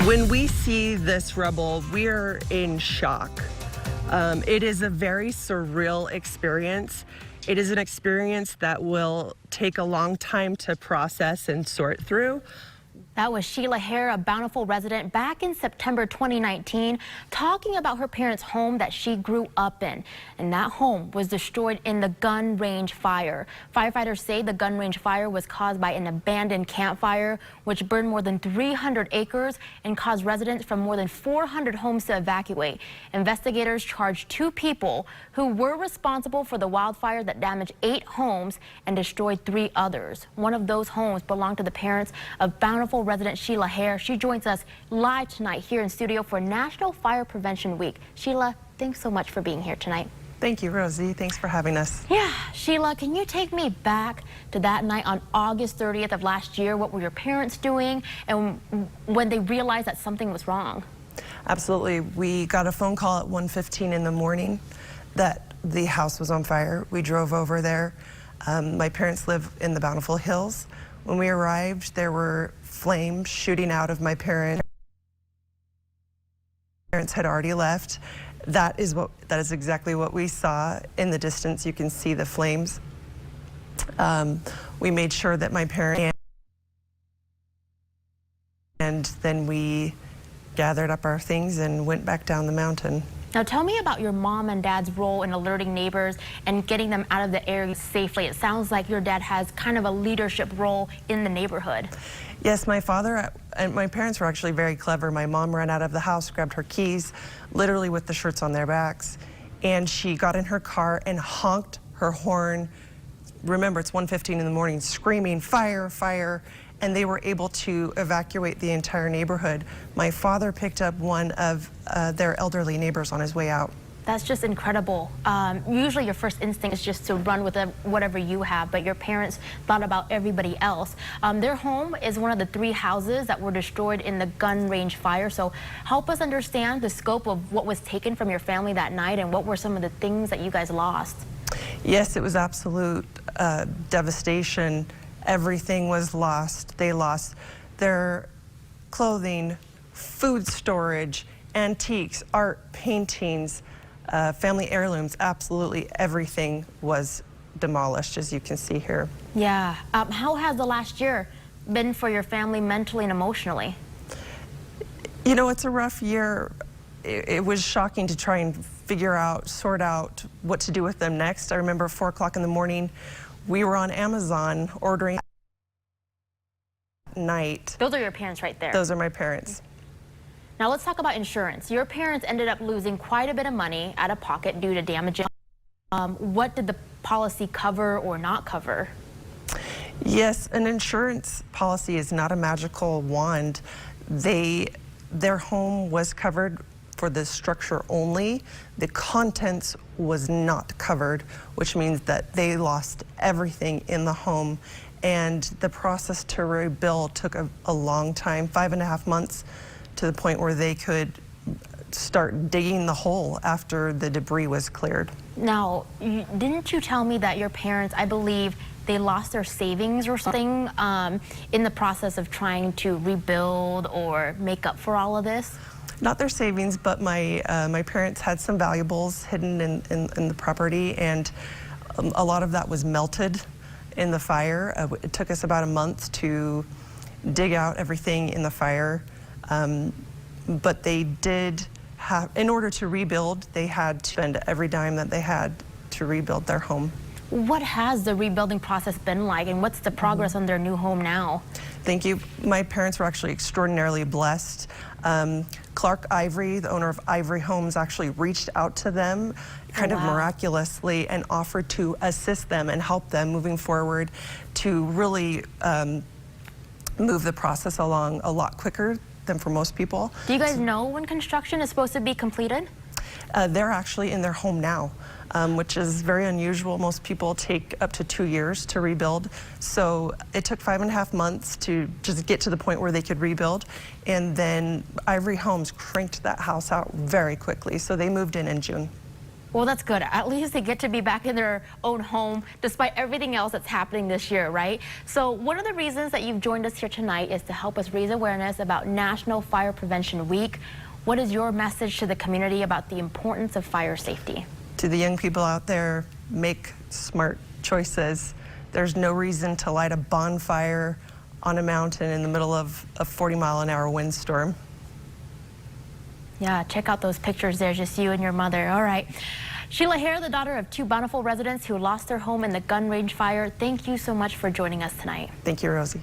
When we see this rubble, we're in shock. It is a very surreal experience. It is an experience that will take a long time to process and sort through. That was Sheila Hare, a Bountiful resident, back in September 2019, talking about her parents' home that she grew up in. And that home was destroyed in the gun range fire. Firefighters say the gun range fire was caused by an abandoned campfire, which burned more than 300 acres and caused residents from more than 400 homes to evacuate. Investigators charged 2 people who were responsible for the wildfire that damaged 8 homes and destroyed 3 others. One of those homes belonged to the parents of Bountiful resident Sheila Hare. She joins us live tonight here in studio for National Fire Prevention Week. Sheila, thanks so much for being here tonight. Thank you, Rosie. Thanks for having us. Yeah, Sheila, can you take me back to that night on August 30th of last year? What were your parents doing and when they realized that something was wrong? Absolutely. We got a phone call at 1:15 in the morning that the house was on fire. We drove over there. My parents live in the Bountiful Hills. When we arrived, there were flames shooting out of my parents. Parents had already left. That is exactly what we saw in the distance. You can see the flames. We made sure that my parents, and then we gathered up our things and went back down the mountain. Now tell me about your mom and dad's role in alerting neighbors and getting them out of the area safely. It sounds like your dad has kind of a leadership role in the neighborhood. Yes, my father and my parents were actually very clever. My mom ran out of the house, grabbed her keys, literally with the shirts on their backs, and she got in her car and honked her horn. Remember, it's 1:15 in the morning, screaming, "Fire, fire," and they were able to evacuate the entire neighborhood. My father picked up one of their elderly neighbors on his way out. That's just incredible. Usually your first instinct is just to run with whatever you have, but your parents thought about everybody else. Their home is one of the 3 houses that were destroyed in the gun range fire. So help us understand the scope of what was taken from your family that night and what were some of the things that you guys lost. Yes, it was absolute devastation. Everything was lost. They lost their clothing, food storage, antiques, art, paintings, family heirlooms. Absolutely everything was demolished, as you can see here. Yeah. How has the last year been for your family mentally and emotionally? You know, it's a rough year. It was shocking to try and sort out what to do with them next. I remember 4 o'clock in the morning, we were on Amazon ordering at night. Those are your parents right there. Those are my parents. Now let's talk about insurance. Your parents ended up losing quite a bit of money out of pocket due to damages. What did the policy cover or not cover? Yes, an insurance policy is not a magical wand. Their home was covered for the structure only. The contents was not covered, which means that they lost everything in the home. And the process to rebuild took a long time, 5.5 months, to the point where they could start digging the hole after the debris was cleared. Now, didn't you tell me that your parents, I believe, they lost their savings or something in the process of trying to rebuild or make up for all of this? Not their savings, but my parents had some valuables hidden in the property, and a lot of that was melted in the fire. It took us about a month to dig out everything in the fire, but they did have, in order to rebuild, they had to spend every dime that they had to rebuild their home. What has the rebuilding process been like, and what's the progress on their new home now? Thank you. My parents were actually extraordinarily blessed. Clark Ivory, the owner of Ivory Homes, actually reached out to them kind of miraculously and offered to assist them and help them moving forward to really move the process along a lot quicker than for most people. Do you guys know when construction is supposed to be completed? They're actually in their home now, which is very unusual. Most people take up to 2 years to rebuild. So it took 5.5 months to just get to the point where they could rebuild. And then Ivory Homes cranked that house out very quickly. So they moved in June. Well, that's good. At least they get to be back in their own home despite everything else that's happening this year, right? So one of the reasons that you've joined us here tonight is to help us raise awareness about National Fire Prevention Week. What is your message to the community about the importance of fire safety? To the young people out there, make smart choices. There's no reason to light a bonfire on a mountain in the middle of a 40-mile-an-hour windstorm. Yeah, check out those pictures. There's just you and your mother. All right. Sheila Hare, the daughter of 2 Bountiful residents who lost their home in the gun range fire, thank you so much for joining us tonight. Thank you, Rosie.